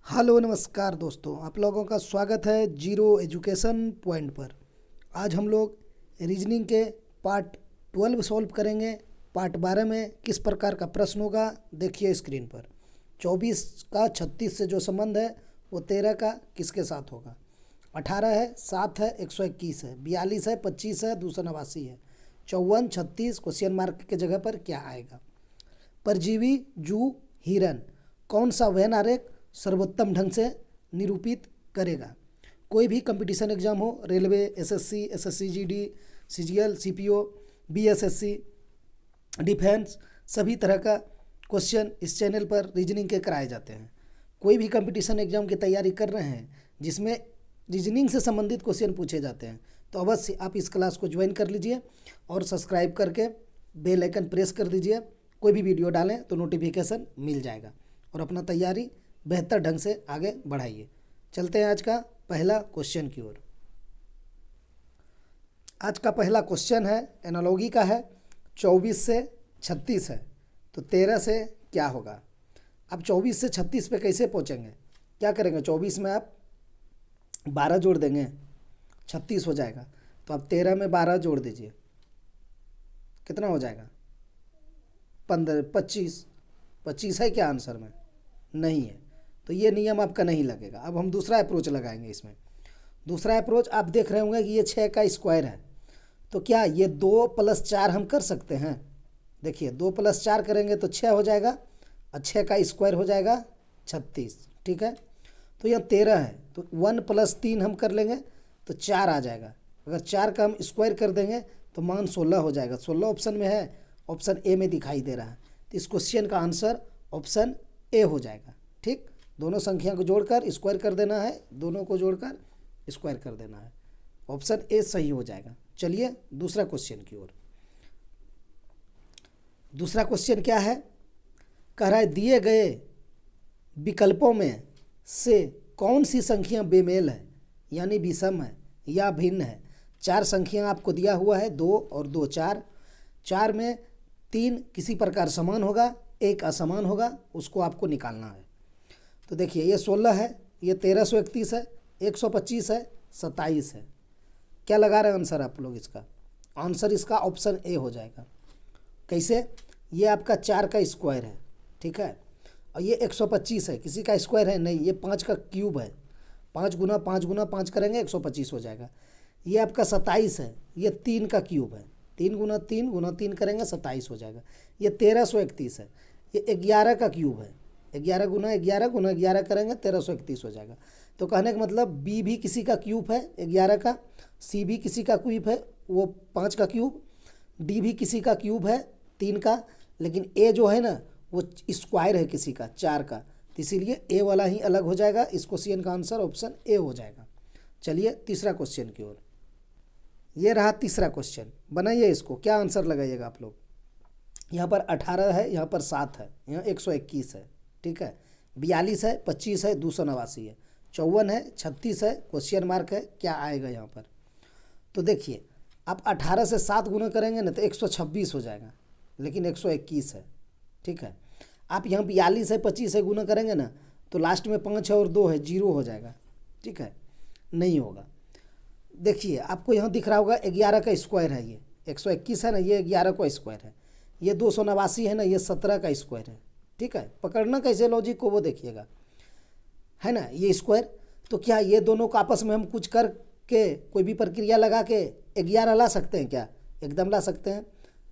Hello नमस्कार दोस्तों, आप लोगों का स्वागत है जीरो एजुकेशन पॉइंट पर। आज हम लोग रीजनिंग के पार्ट 12 सॉल्व करेंगे। पार्ट 12 में किस प्रकार का प्रश्न होगा देखिए स्क्रीन पर। 24 का 36 से जो संबंध है वो 13 का किसके साथ होगा। 18 है, 7 है, 121 है, 42 है, 25 है, 289 है, 54, 36 क्वेश्चन मार्क के जगह पर क्या आएगा। परजीवी जू हिरन कौन सा वैन आरेख सर्वोत्तम ढंग से निरूपित करेगा। कोई भी कंपटीशन एग्जाम हो, railway, SSC, SSC-GD, CGL, CPO, BSSC, defence, सभी तरह का क्वेश्चन इस चैनल पर रीजनिंग के कराए जाते हैं। कोई भी कंपटीशन एग्जाम की तैयारी कर रहे हैं जिसमें रीजनिंग से संबंधित क्वेश्चन पूछे जाते हैं तो अवश्य आप इस क्लास को ज्वाइन कर लीजिए और सब्सक्राइब करके बेल आइकन प्रेस कर दीजिए। कोई भी वीडियो डालें तो नोटिफिकेशन मिल जाएगा और अपना तैयारी बेहतर ढंग से आगे बढ़ाइए। चलते हैं आज का पहला क्वेश्चन की ओर। आज का पहला क्वेश्चन है, एनालॉगी का है। 24 से 36 है तो 13 से क्या होगा। अब 24 से 36 पे कैसे पहुंचेंगे, क्या करेंगे। 24 में आप 12 जोड़ देंगे, 36 हो जाएगा। तो आप 13 में 12 जोड़ दीजिए, कितना हो जाएगा 15, 25। 25 है क्या आंसर में, नहीं है, तो ये नियम आपका नहीं लगेगा। अब हम दूसरा अप्रोच लगाएंगे इसमें। दूसरा अप्रोच आप देख रहे होंगे कि ये 6 का स्क्वायर है, तो क्या ये 2 + 4 हम कर सकते हैं। देखिए 2 + 4 करेंगे तो 6 हो जाएगा और 6 का स्क्वायर हो जाएगा 36, ठीक है। तो यहाँ 13 है तो 1 + 3 हम कर लेंगे तो 4 आ जाएगा। अगर 4 का हम स्क्वायर कर देंगे तो मान 16 हो जाएगा। 16 ऑप्शन में है, ऑप्शन ए में दिखाई दे रहा है, तो इस क्वेश्चन का आंसर ऑप्शन ए हो जाएगा। ठीक, दोनों संख्या को जोड़कर स्क्वायर कर देना है, दोनों को जोड़कर स्क्वायर कर देना है, ऑप्शन ए सही हो जाएगा। चलिए दूसरा क्वेश्चन की ओर। दूसरा क्वेश्चन क्या है, कह रहा है दिए गए विकल्पों में से कौन सी संख्या बेमेल है, यानी विषम है या भिन्न है। 4 संख्या आपको दिया हुआ है, 2 और 2 4। 4 में 3 किसी प्रकार समान होगा, 1 असमान होगा, उसको आपको निकालना है। तो देखिए ये 16 है, ये 1331 है, 125 है, 27 है। क्या लगा रहे हैं आंसर आप लोग इसका। आंसर इसका ऑप्शन ए हो जाएगा। कैसे, ये आपका 4 का स्क्वायर है, ठीक है, और ये 125 है, किसी का स्क्वायर है नहीं, ये 5 का क्यूब है। 5 गुना 5 गुना 5 करेंगे 125 हो जाएगा। ये आपका 27 है, ये 3 का क्यूब है, 3 गुना 3 गुना 3 करेंगे 27 हो जाएगा। ये 1331 है, ये 11 का क्यूब है, 11 गुना 11 गुना 11 करेंगे 1331 हो जाएगा। तो कहने का मतलब बी भी किसी का क्यूब है 11 का, सी भी किसी का क्यूब है वो 5 का क्यूब, डी भी किसी का क्यूब है 3 का, लेकिन ए जो है ना वो स्क्वायर है किसी का 4 का, तो इसीलिए ए वाला ही अलग हो जाएगा। इस क्वेश्चन का आंसर ऑप्शन ए हो जाएगा। चलिए तीसरा क्वेश्चन की ओर। ये रहा तीसरा क्वेश्चन, बनाइए इसको, क्या आंसर लगाइएगा आप लोग। यहाँ पर 18 है, यहाँ पर 7 है, यहाँ 121 है, ठीक है, 42 है, 25 है, 289 है, 54 है, 36 है, क्वेश्चन मार्क है, क्या आएगा यहाँ पर। तो देखिए आप 18 से 7 गुना करेंगे ना तो 126 हो जाएगा, लेकिन 121 है, ठीक है। आप यहाँ 42 है 25 से गुना करेंगे ना तो लास्ट में 5 है और 2 है, 0 हो जाएगा, ठीक है, नहीं होगा। देखिए आपको यहाँ दिख रहा होगा 11 का स्क्वायर है, ये 121 है ना, ये 11 का स्क्वायर है, ये 289 है ना, ये 17 का स्क्वायर है, ठीक है। पकड़ना कैसे लॉजिक को वो देखिएगा, है ना, ये स्क्वायर। तो क्या ये दोनों को आपस में हम कुछ करके कोई भी प्रक्रिया लगा के 11 ला सकते हैं क्या, एकदम ला सकते हैं।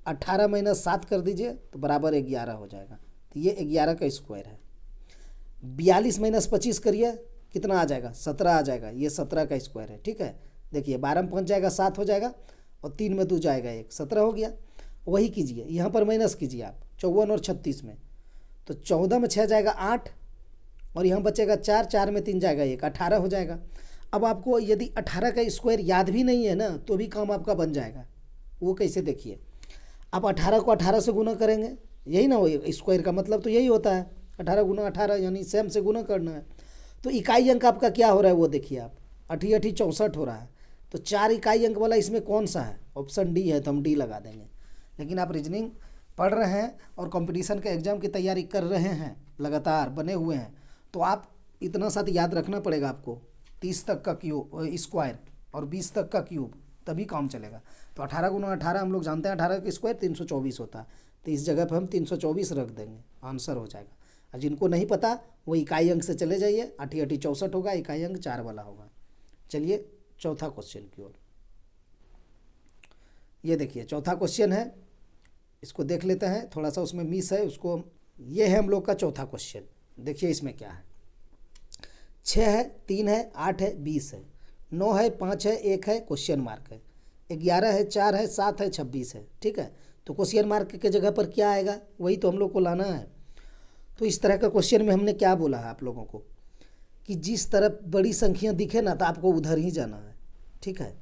18 - 7 कर दीजिए तो बराबर 11 हो जाएगा, तो ये 11 का स्क्वायर है। 42 - 25 करिए, कितना आ जाएगा 17 आ जाएगा, ये 17 का स्क्वायर है, ठीक है। देखिए 12 में 5 जाएगा 7 हो जाएगा और 3 में 2 जाएगा 1, 17 हो गया। वही कीजिए, यहाँ पर माइनस कीजिए आप 54 और 36 में, तो 14 में 6 जाएगा 8 और यहाँ बचेगा 4, 4 में 3 जाएगा 1, 18 हो जाएगा। अब आपको यदि 18 का स्क्वायर याद भी नहीं है ना तो भी काम आपका बन जाएगा। वो कैसे, देखिए आप 18 को 18 से गुना करेंगे, यही ना हो, स्क्वायर का मतलब तो यही होता है, 18 गुना 18 यानी सेम से गुना करना है। तो इकाई अंक आपका क्या हो रहा है वो देखिए आप, 8 8 64 हो रहा है, तो 4 इकाई अंक वाला इसमें कौन सा है, ऑप्शन डी है, तो हम डी लगा देंगे। लेकिन आप रीजनिंग पढ़ रहे हैं और कंपटीशन के एग्ज़ाम की तैयारी कर रहे हैं, लगातार बने हुए हैं, तो आप इतना साथ याद रखना पड़ेगा आपको, 30 तक का क्यूब स्क्वायर और 20 तक का क्यूब, तभी काम चलेगा। तो 18 गुना 18 हम लोग जानते हैं 18 का स्क्वायर 324 होता है, तो इस जगह पर हम 324 रख देंगे, आंसर हो जाएगा। और जिनको नहीं पता वो इकाई अंक से चले जाइए, 8 8 64 होगा, इकाई अंक 4 वाला होगा। चलिए चौथा क्वेश्चन की ओर। ये देखिए चौथा क्वेश्चन है, इसको देख लेते हैं, थोड़ा सा उसमें मिस है उसको। ये है हम लोग का चौथा क्वेश्चन। देखिए इसमें क्या है, 6 है, 3 है, 8 है, 20 है, 9 है, 5 है, 1 है, क्वेश्चन मार्क है, 11 है, 4 है, 7 है, 26 है। ठीक है, तो क्वेश्चन मार्क के जगह पर क्या आएगा, वही तो हम लोग को लाना है। तो इस तरह का क्वेश्चन में हमने क्या बोला है आप लोगों को कि जिस तरफ बड़ी संख्या दिखे ना तो आपको उधर ही जाना है। ठीक है,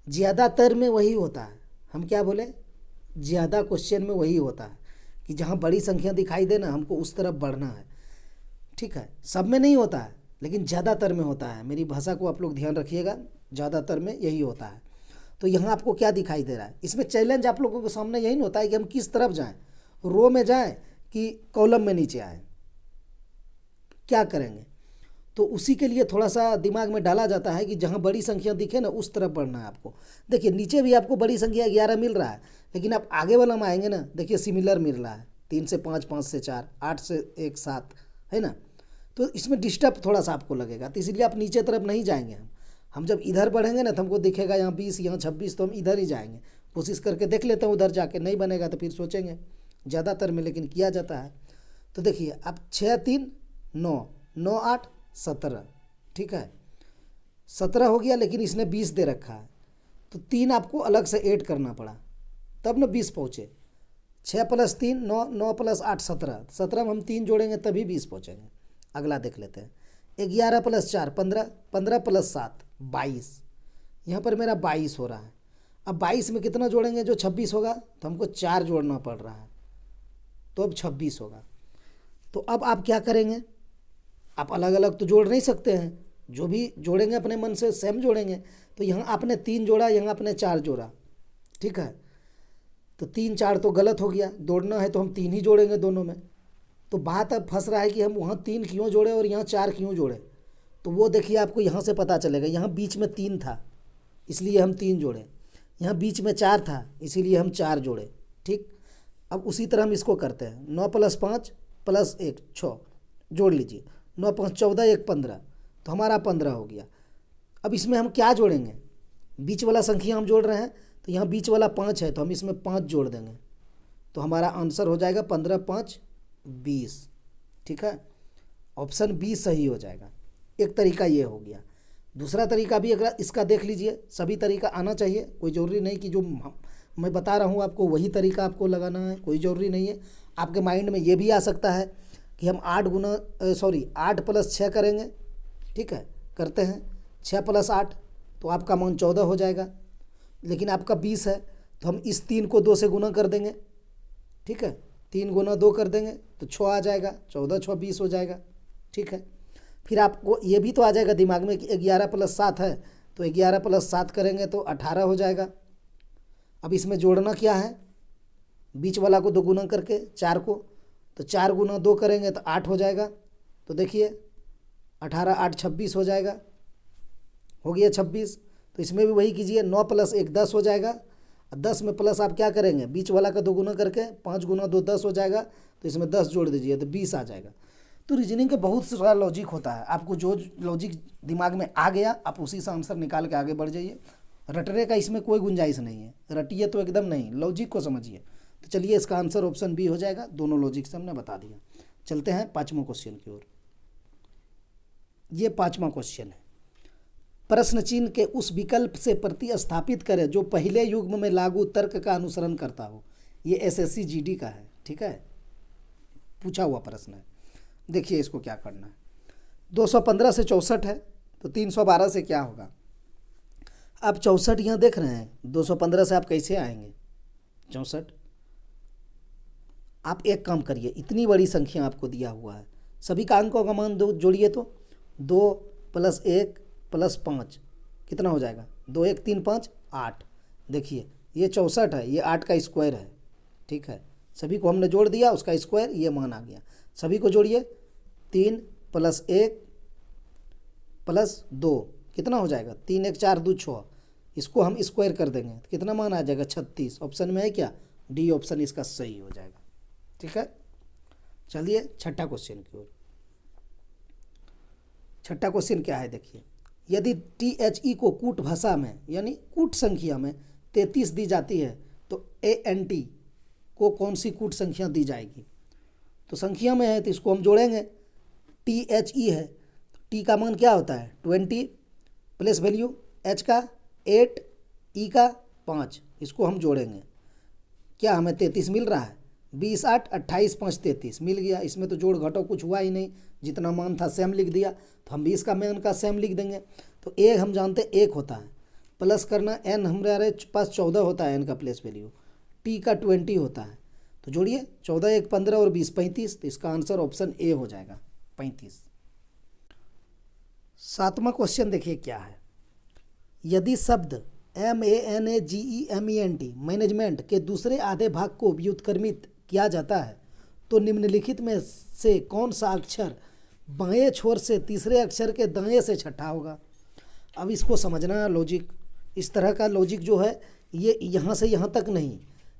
ज़्यादातर में वही होता है, हम क्या बोले, ज़्यादा क्वेश्चन में वही होता है कि जहाँ बड़ी संख्या दिखाई दे ना हमको उस तरफ बढ़ना है। ठीक है, सब में नहीं होता है लेकिन ज़्यादातर में होता है, मेरी भाषा को आप लोग ध्यान रखिएगा, ज़्यादातर में यही होता है। तो यहाँ आपको क्या दिखाई दे रहा है, इसमें चैलेंज आप लोगों के सामने यही होता है कि हम किस तरफ जाएं, रो में जाएं कि कॉलम में नीचे आएँ, क्या करेंगे। तो उसी के लिए थोड़ा सा दिमाग में डाला जाता है कि जहाँ बड़ी संख्या दिखे ना उस तरफ बढ़ना है आपको। देखिए नीचे भी आपको बड़ी संख्या 11 मिल रहा है, लेकिन आप आगे वाला में आएंगे ना, देखिए सिमिलर मिल रहा है, 3 से 5, 5 से 4, 8 से 1, 7 है ना। तो इसमें डिस्टर्ब थोड़ा सा आपको लगेगा, तो इसलिए आप नीचे तरफ नहीं जाएंगे। हम जब इधर बढ़ेंगे ना तो हमको दिखेगा यहाँ 20, यहाँ 26, तो हम इधर ही जाएंगे। कोशिश करके देख लेते हैं उधर जाके, नहीं बनेगा तो फिर सोचेंगे, ज़्यादातर में लेकिन किया जाता है। तो देखिए अब 6 3 9 9 8 17, ठीक है 17 हो गया, लेकिन इसने 20 दे रखा है, तो 3 आपको अलग से ऐड करना पड़ा तब ना 20 पहुँचे। 6 + 3 9, 9 + 8 17, 17 में हम 3 जोड़ेंगे तभी 20 पहुँचेंगे। अगला देख लेते हैं, 11 + 4 15, 15 + 7 22, यहाँ पर मेरा 22 हो रहा है। अब 22 में कितना जोड़ेंगे, जो 26 होगा, तो हमको 4 जोड़ना पड़ रहा है, तो अब 26 होगा। तो अब आप क्या करेंगे, आप अलग अलग तो जोड़ नहीं सकते हैं, जो भी जोड़ेंगे अपने मन से सेम जोड़ेंगे। तो यहाँ आपने 3 जोड़ा, यहाँ आपने 4 जोड़ा, ठीक है, तो 3 4 तो गलत हो गया, जोड़ना है तो हम 3 ही जोड़ेंगे दोनों में। तो बात अब फंस रहा है कि हम वहाँ 3 क्यों जोड़े और यहाँ 4 क्यों जोड़े, तो वो देखिए आपको यहाँ से पता चलेगा। यहाँ बीच में 3 था इसलिए हम 3 जोड़े, यहाँ बीच में 4 था इसीलिए हम 4 जोड़े। ठीक, अब उसी तरह हम इसको करते हैं, 9 + 5 + 1 6 जोड़ लीजिए, 9 × 5 = 14, 1 15, तो हमारा 15 हो गया। अब इसमें हम क्या जोड़ेंगे, बीच वाला संख्या हम जोड़ रहे हैं, तो यहाँ बीच वाला 5 है तो हम इसमें 5 जोड़ देंगे, तो हमारा आंसर हो जाएगा 15 × 5 = 20। ठीक है, ऑप्शन बी सही हो जाएगा। एक तरीका ये हो गया। दूसरा तरीका भी अगर इसका देख लीजिए, सभी तरीका आना चाहिए, कोई ज़रूरी नहीं कि जो मैं बता रहा हूँ आपको वही तरीका आपको लगाना है, कोई ज़रूरी नहीं है। आपके माइंड में ये भी आ सकता है कि हम 8 + 6 करेंगे। ठीक है, करते हैं 6 + 8, तो आपका मान 14 हो जाएगा, लेकिन आपका 20 है तो हम इस 3 को 2 से गुना कर देंगे। ठीक है, 3 × 2 कर देंगे तो 6 आ जाएगा, 14 6 20 हो जाएगा। ठीक है, फिर आपको ये भी तो आ जाएगा दिमाग में कि 11 + 7 है, तो 11 + 7 करेंगे तो 18 हो जाएगा। अब इसमें जोड़ना क्या है, बीच वाला को 2 गुना करके 4 को, तो 4 × 2 करेंगे तो 8 हो जाएगा। तो देखिए 18 8 26 हो जाएगा, हो गया 26। तो इसमें भी वही कीजिए, 9 + 1 10 हो जाएगा, 10 में प्लस आप क्या करेंगे, बीच वाला का 2 गुना करके 5 × 2 10 हो जाएगा, तो इसमें 10 जोड़ दीजिए तो 20 आ जाएगा। तो रीजनिंग का बहुत सारा लॉजिक होता है, आपको जो लॉजिक दिमाग में आ गया आप उसी से आंसर निकाल के आगे बढ़ जाइए। रटने का इसमें कोई गुंजाइश नहीं है, रटिए तो एकदम नहीं, लॉजिक को समझिए। तो चलिए इसका आंसर ऑप्शन बी हो जाएगा, दोनों लॉजिक से हमने बता दिया। चलते हैं 5वां क्वेश्चन की ओर। ये 5वां क्वेश्चन है, प्रश्न चिन्ह के उस विकल्प से प्रतिस्थापित करें जो पहले युग्म में लागू तर्क का अनुसरण करता हो। ये एसएससी जीडी का है, ठीक है, पूछा हुआ प्रश्न है। देखिए इसको क्या करना है, 215 से 64 है तो 312 से क्या होगा। आप 64 यहाँ देख रहे हैं, 215 से आप कैसे आएंगे 64। आप एक काम करिए, इतनी बड़ी संख्या आपको दिया हुआ है, सभी का अंकों का मान दो जोड़िए, तो 2 + 1 + 5 कितना हो जाएगा, 2 1 3 5 8। देखिए ये 64 है, ये 8 का स्क्वायर है। ठीक है, सभी को हमने जोड़ दिया, उसका स्क्वायर ये मान आ गया। सभी को जोड़िए, 3 + 1 प्लस 2 कितना हो जाएगा 3 1 4 2 6। इसको हम स्क्वायर कर देंगे तो कितना मान आ जाएगा 36। ऑप्शन में है क्या, डी ऑप्शन इसका सही हो जाएगा। ठीक है, चलिए छठा क्वेश्चन की ओर। छठा क्वेश्चन क्या है देखिए, यदि THE को कूट भाषा में यानी कूट संख्या में 33 दी जाती है तो ANT को कौन सी कूट संख्या दी जाएगी। तो संख्या में है तो इसको हम जोड़ेंगे, THE है, T का मान क्या होता है 20 प्लस वैल्यू H का 8 E का 5, इसको हम जोड़ेंगे, क्या हमें 33 मिल रहा है। 20 8 28 5 33 मिल गया। इसमें तो जोड़ घटाव कुछ हुआ ही नहीं, जितना मान था सेम लिख दिया, तो हम भी इसका मान का सेम लिख देंगे। तो ए हम जानते 1 होता है, प्लस करना n हमारे पास 14 होता है, n का प्लेस वैल्यू, T का 20 होता है, तो जोड़िए 14 1 15 और 20 35, तो इसका आंसर ऑप्शन ए हो जाएगा 35। सातवां क्वेश्चन देखिए क्या है, यदि शब्द MANAGEMENT मैनेजमेंट के दूसरे आधे भाग को व्युत्क्रमित किया जाता है तो निम्नलिखित में से कौन सा अक्षर बाएं छोर से तीसरे अक्षर के दाएं से छठा होगा। अब इसको समझना है लॉजिक, इस तरह का लॉजिक जो है ये यहाँ से यहाँ तक नहीं,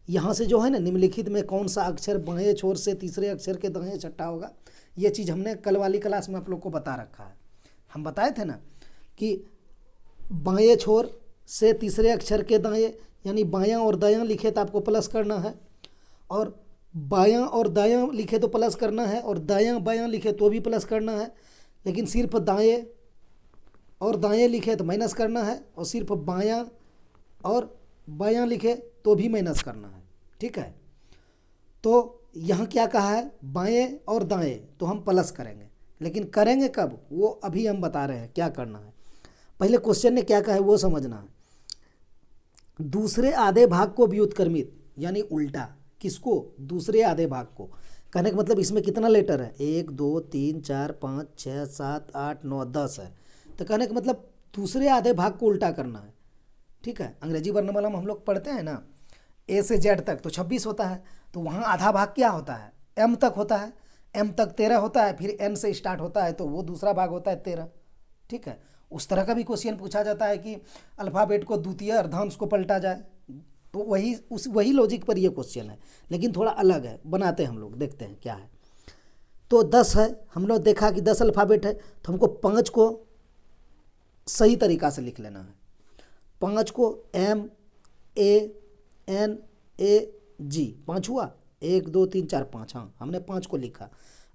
यहाँ से जो है ना निम्नलिखित में कौन सा अक्षर बाएं छोर से तीसरे अक्षर के दाएं छठा होगा, ये चीज़ हमने कल वाली क्लास में आप लोग को बता रखा है। हम बताए थे ना कि बाएं छोर से तीसरे अक्षर के दाएं यानी बायां और दायां लिखे तो आपको प्लस करना है, और बायां और दायां लिखे तो प्लस करना है, और दायां बायां लिखे तो भी प्लस करना है, लेकिन सिर्फ दाएं और दाएं लिखे तो माइनस करना है, और सिर्फ बायां और बायां लिखे तो भी माइनस करना है। ठीक है, तो यहाँ क्या कहा है बाएं और दाएं, तो हम प्लस करेंगे, लेकिन करेंगे कब वो अभी हम बता रहे हैं क्या करना है। पहले क्वेश्चन ने क्या कहा है वो समझना है। दूसरे आधे भाग को व्युत्क्रमित यानी उल्टा, किसको, दूसरे आधे भाग को। कहने का मतलब इसमें कितना लेटर है 1 2 3 4 5 6 7 8 9 10 है, तो कहने का मतलब दूसरे आधे भाग को उल्टा करना है। ठीक है, अंग्रेजी वर्णमाला में हम लोग पढ़ते हैं ना A से Z तक तो 26 होता है, तो वहाँ आधा भाग क्या होता है M तक होता है, M तक 13 होता है, फिर N से स्टार्ट होता है तो वो दूसरा भाग होता है 13। ठीक है, उस तरह का भी क्वेश्चन पूछा जाता है कि अल्फ़ाबेट को द्वितीय अर्धांश को पलटा जाए, तो वही लॉजिक पर ये क्वेश्चन है, लेकिन थोड़ा अलग है, बनाते हैं हम लोग, देखते हैं क्या है। तो 10 है, हम लोग देखा कि 10 अल्फ़ाबेट है, तो हमको 5 को सही तरीका से लिख लेना है। 5 को MANAG 5 हुआ, 1 2 3 4 5, हाँ हमने 5 को लिखा।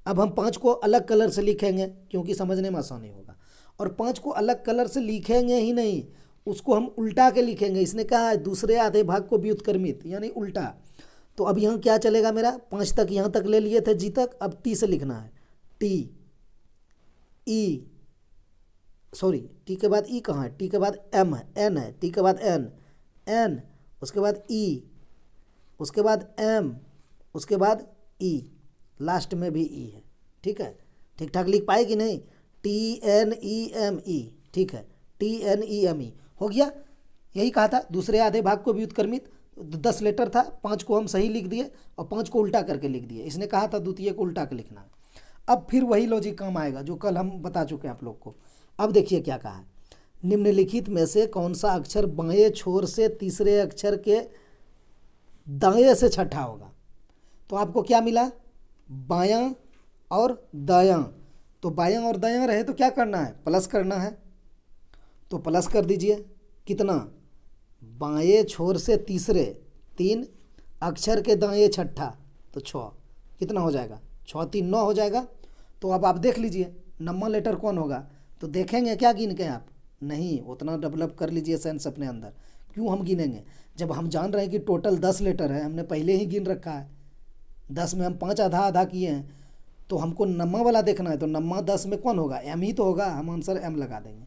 अब हम 5 को अलग कलर से लिखेंगे क्योंकि समझने में आसानी होगा, और 5 को अलग कलर से लिखेंगे ही नहीं, उसको हम उल्टा के लिखेंगे। इसने कहा है दूसरे आधे भाग को व्युत्क्रमित यानी उल्टा, तो अब यहाँ क्या चलेगा मेरा 5 तक यहाँ तक ले लिए थे जी तक, अब टी से लिखना है, टी के बाद ई कहाँ है, टी के बाद एम है, एन है, टी के बाद एन, उसके बाद ई, उसके बाद एम, उसके बाद ई, लास्ट में भी ई है। ठीक है, ठीक ठाक लिख पाए कि नहीं, TNEME, ठीक है, TNEME हो गया। यही कहा था दूसरे आधे भाग को व्युत्क्रमित, 10 लेटर था, 5 को हम सही लिख दिए और 5 को उल्टा करके लिख दिए। इसने कहा था द्वितीय को उल्टा के लिखना। अब फिर वही लॉजिक काम आएगा जो कल हम बता चुके हैं आप लोग को। अब देखिए क्या कहा है, निम्नलिखित में से कौन सा अक्षर बाएं छोर से तीसरे अक्षर के दाएं से छठा होगा। तो आपको क्या मिला, बायां और दायां, तो बायां और दायां रहे तो क्या करना है प्लस करना है, तो प्लस कर दीजिए। कितना, बाएं छोर से तीसरे 3 अक्षर के दाएं छठा, तो 6, कितना हो जाएगा 6 3 9 हो जाएगा। तो अब आप देख लीजिए नंबर लेटर कौन होगा, तो देखेंगे क्या गिन के आप, नहीं उतना डेवलप कर लीजिए सेंस अपने अंदर। क्यों हम गिनेंगे, जब हम जान रहे हैं कि टोटल 10 लेटर है, हमने पहले ही गिन रखा है, 10 में हम 5 आधा आधा किए हैं, तो हमको नम्मा वाला देखना है, तो नम्मा 10 में कौन होगा, एम ही तो होगा, हम आंसर एम लगा देंगे।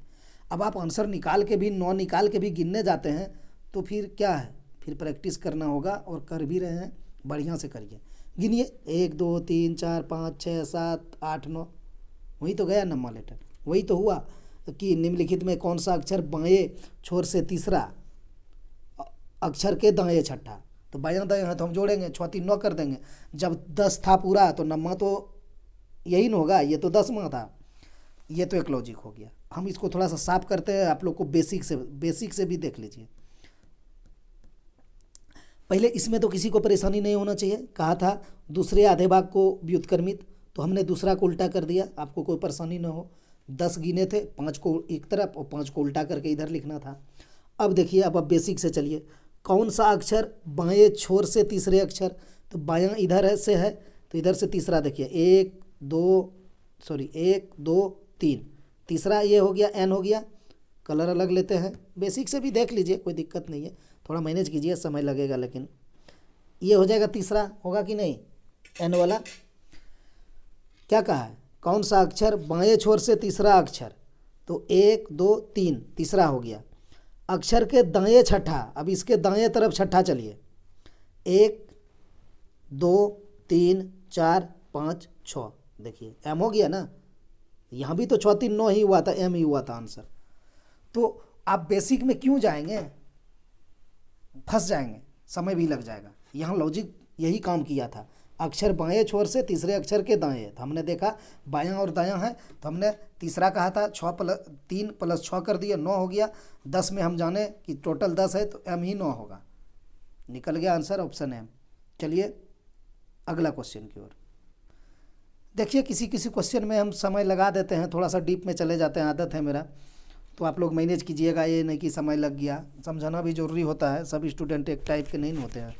अब आप आंसर निकाल के भी 9 निकाल के भी गिनने जाते हैं तो फिर क्या है, फिर प्रैक्टिस करना होगा, और कर भी रहे हैं, बढ़िया से करिए। गिनिए 1 2 3 4 5 6 7 8 9, वही तो गया नम्मा लेटर, वही तो हुआ कि निम्नलिखित में कौन सा अक्षर बाएं छोर से तीसरा अक्षर के दाएं छठा, तो बायां दायां है तो हम जोड़ेंगे, 6 3 9 कर देंगे। जब 10 था पूरा तो नम्मा तो यही न होगा, ये तो 10वां था, ये तो एक लॉजिक हो गया। हम इसको थोड़ा सा साफ करते हैं, आप लोग को बेसिक से भी देख लीजिए। पहले इसमें तो किसी को परेशानी नहीं होना चाहिए, कहा था दूसरे आधे भाग को व्युत्क्रमित, तो हमने दूसरा को उल्टा कर दिया, आपको कोई परेशानी ना हो। 10 गिने थे, 5 को एक तरफ और 5 को उल्टा करके इधर लिखना था। अब देखिए, अब बेसिक से चलिए, कौन सा अक्षर बाएं छोर से तीसरे अक्षर, तो बायां इधर है से है, तो इधर से तीसरा देखिए 1 2 3, तीसरा ये हो गया, एन हो गया। कलर अलग लेते हैं, बेसिक से भी देख लीजिए, कोई दिक्कत नहीं है, थोड़ा मैनेज कीजिए, समय लगेगा, लेकिन ये हो जाएगा, तीसरा होगा कि नहीं, एन वाला। क्या कहा है, कौन सा अक्षर बाएं छोर से तीसरा अक्षर, तो 1 2 3, तीसरा हो गया। अक्षर के दाएं छठा, अब इसके दाएं तरफ छठा चलिए, 1 2 3 4 5 6, देखिए एम हो गया ना, यहाँ भी तो 6 3 9 ही हुआ था, एम ही हुआ था आंसर। तो आप बेसिक में क्यों जाएंगे, फंस जाएंगे, समय भी लग जाएगा। यहाँ लॉजिक यही काम किया था, अक्षर बाएं छोर से तीसरे अक्षर के दाएं, तो हमने देखा बायां और दायां है, तो हमने तीसरा कहा था 3 + 6 कर दिया, 9 हो गया। 10 में हम जाने कि टोटल 10 है, तो एम ही 9 होगा, निकल गया आंसर, ऑप्शन एम। चलिए अगला क्वेश्चन की ओर देखिए। किसी किसी क्वेश्चन में हम समय लगा देते हैं, थोड़ा सा डीप में चले जाते हैं, आदत है मेरा, तो आप लोग मैनेज कीजिएगा, ये नहीं कि समय लग गया, समझाना भी ज़रूरी होता है, सभी स्टूडेंट एक टाइप के नहीं होते हैं,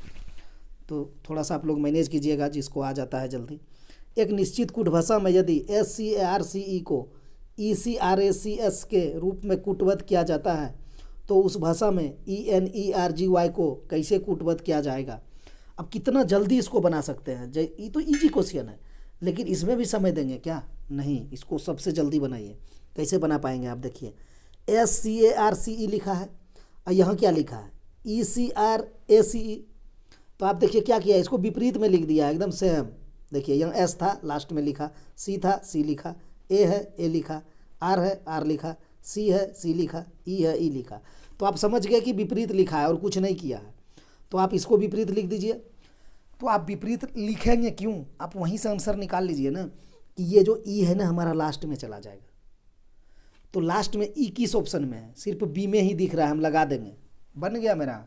तो थोड़ा सा आप लोग मैनेज कीजिएगा, जिसको आ जाता है जल्दी। एक निश्चित कूट भाषा में यदि SCARCE को ECRACS के रूप में कूटबद्ध किया जाता है, तो उस भाषा में ENERGY को कैसे कूटबद्ध किया जाएगा। अब कितना जल्दी इसको बना सकते हैं, ये तो इजी क्वेश्चन है, लेकिन इसमें भी समय देंगे क्या, नहीं, इसको सबसे जल्दी बनाइए। कैसे बना पाएंगे आप देखिए, SCARCE लिखा है और यहाँ क्या लिखा है, ECRACE, तो आप देखिए क्या किया, इसको विपरीत में लिख दिया एकदम सेम। देखिए यहाँ एस था, लास्ट में लिखा, सी था, सी लिखा, ए है, ए लिखा, आर है, आर लिखा, सी है, सी लिखा, ई है, ई लिखा। तो आप समझ गए कि विपरीत लिखा है और कुछ नहीं किया है, तो आप इसको विपरीत लिख दीजिए। तो आप विपरीत लिखेंगे क्यों, आप वहीं से आंसर निकाल लीजिए ना, कि ये जो ई है ना हमारा लास्ट में चला जाएगा, तो लास्ट में ई किस ऑप्शन में है, सिर्फ बी में ही दिख रहा है, हम लगा देंगे, बन गया मेरा।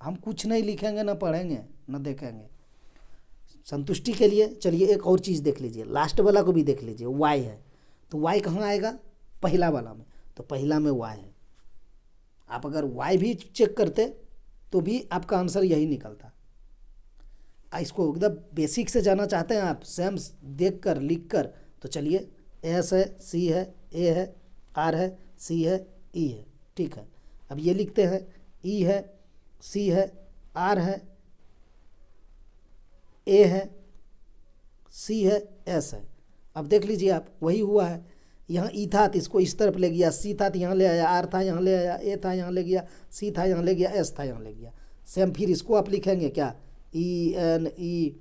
हम कुछ नहीं लिखेंगे, ना पढ़ेंगे, ना देखेंगे, संतुष्टि के लिए। चलिए एक और चीज़ देख लीजिए, लास्ट वाला को भी देख लीजिए, वाई है, तो वाई कहाँ आएगा, पहला वाला में, तो पहला में वाई है। आप अगर वाई भी चेक करते तो भी आपका आंसर यही निकलता। इसको एकदम बेसिक से जाना चाहते हैं आप, सेम देख कर लिख कर, तो चलिए एस है, सी है, ए है, आर है, सी है, ई है, ठीक है। अब ये लिखते हैं, ई है, सी है, आर है, ए है, सी है, एस है। अब देख लीजिए आप, वही हुआ है, यहाँ ई था तो इसको इस तरफ ले गया, सी था तो यहाँ ले आया, आर था यहाँ ले आया, ए था यहाँ ले गया, सी था यहाँ ले गया, एस था यहाँ ले गया। सेम फिर इसको आप लिखेंगे क्या, ENERGY,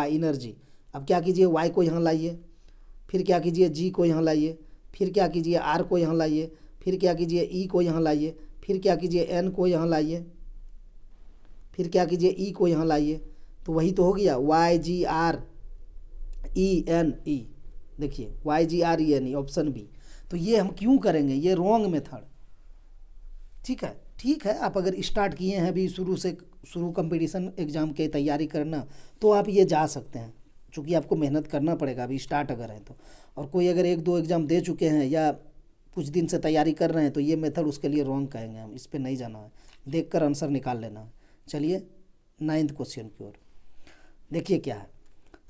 एनर्जी। अब क्या कीजिए, वाई को यहाँ लाइए, फिर क्या कीजिए, जी को यहाँ लाइए, फिर क्या कीजिए, आर को यहाँ लाइए, फिर क्या कीजिए, ई को यहाँ लाइए, फिर क्या कीजिए, एन को यहाँ लाइए, फिर क्या कीजिए, ई को यहाँ लाइए, तो वही तो हो गया, YGRENE। देखिए YGRENE, ऑप्शन बी। तो ये हम क्यों करेंगे, ये रॉन्ग मेथड, ठीक है। ठीक है, आप अगर स्टार्ट किए हैं अभी शुरू कंपटीशन एग्ज़ाम के तैयारी करना, तो आप ये जा सकते हैं, चूँकि आपको मेहनत करना पड़ेगा अभी स्टार्ट अगर है तो। और कोई अगर 1-2 एग्ज़ाम दे चुके हैं या कुछ दिन से तैयारी कर रहे हैं, तो ये मेथड उसके लिए रॉन्ग कहेंगे हम, इस पर नहीं जाना है, देख कर आंसर निकाल लेना है। चलिए 9th क्वेश्चन की ओर देखिए क्या है।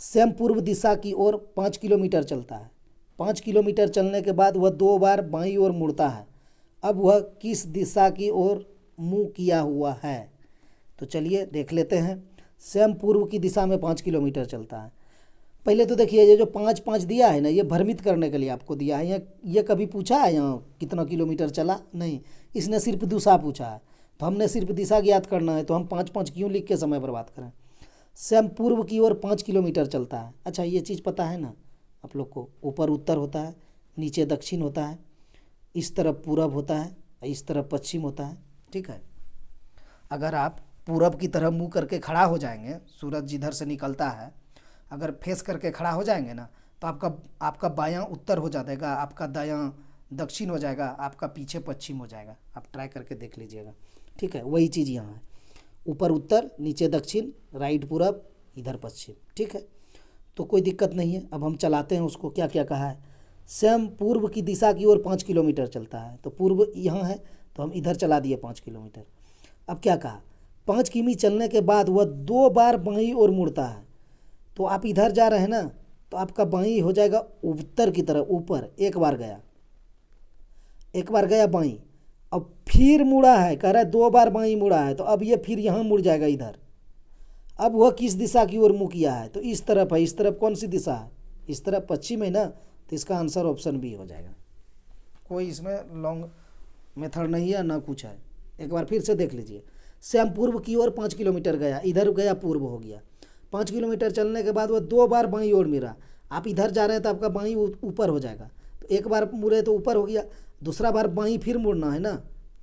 सैम पूर्व दिशा की ओर 5 किलोमीटर चलता है। 5 किलोमीटर चलने के बाद वह 2 बार बाईं ओर मुड़ता है। अब वह किस दिशा की ओर मुंह किया हुआ है, तो चलिए देख लेते हैं। सैम पूर्व की दिशा में 5 किलोमीटर चलता है। पहले तो देखिए, ये जो 5-5 दिया है ना, ये भ्रमित करने के लिए आपको दिया है। ये कभी पूछा है यहाँ कितना किलोमीटर चला, नहीं, इसने सिर्फ दिशा पूछा है, तो हमने सिर्फ दिशा ज्ञात करना है, तो हम 5-5 क्यों लिख के समय बर्बाद करें। सैम पूर्व की ओर 5 किलोमीटर चलता है। अच्छा, ये चीज़ पता है ना आप लोग को, ऊपर उत्तर होता है, नीचे दक्षिण होता है, इस तरफ पूरब होता है, इस तरफ पश्चिम होता है, ठीक है। अगर आप पूरब की तरफ मुंह करके खड़ा हो जाएंगे, सूरज जिधर से निकलता है, अगर फेस करके खड़ा हो जाएंगे ना, तो आपका आपका बायां उत्तर हो जाएगा, आपका दायां दक्षिण हो जाएगा, आपका पीछे पश्चिम हो जाएगा। आप ट्राई करके देख लीजिएगा, ठीक है। वही चीज़ यहाँ है, ऊपर उत्तर, नीचे दक्षिण, राइट पूरब, इधर पश्चिम, ठीक है। तो कोई दिक्कत नहीं है। अब हम चलाते हैं उसको। क्या क्या कहा है? स्वयं पूर्व की दिशा की ओर 5 किलोमीटर चलता है, तो पूर्व यहाँ है तो हम इधर चला दिए 5 किलोमीटर। अब क्या कहा? 5 किमी चलने के बाद वह 2 बार बाईं ओर मुड़ता है। तो आप इधर जा रहे हैं ना, तो आपका बाईं हो जाएगा उत्तर की तरफ, ऊपर। एक बार गया बाईं, अब फिर मुड़ा है, कह रहा है 2 बार बाईं मुड़ा है, तो अब ये फिर यहाँ मुड़ जाएगा इधर। अब वह किस दिशा की ओर मुँह किया है? तो इस तरफ है। इस तरफ कौन सी दिशा है? इस तरफ पश्चिम है ना, तो इसका आंसर ऑप्शन बी हो जाएगा। कोई इसमें लॉन्ग मेथड नहीं है ना कुछ है। एक बार फिर से देख लीजिए। श्याम पूर्व की ओर 5 किलोमीटर गया, इधर गया पूर्व हो गया। 5 किलोमीटर चलने के बाद वह 2 बार बाईं ओर मुड़ा। आप इधर जा रहे हैं तो आपका बाईं ऊपर हो जाएगा, तो एक बार मुड़े तो ऊपर हो गया, दूसरा बार बाईं फिर मुड़ना है ना,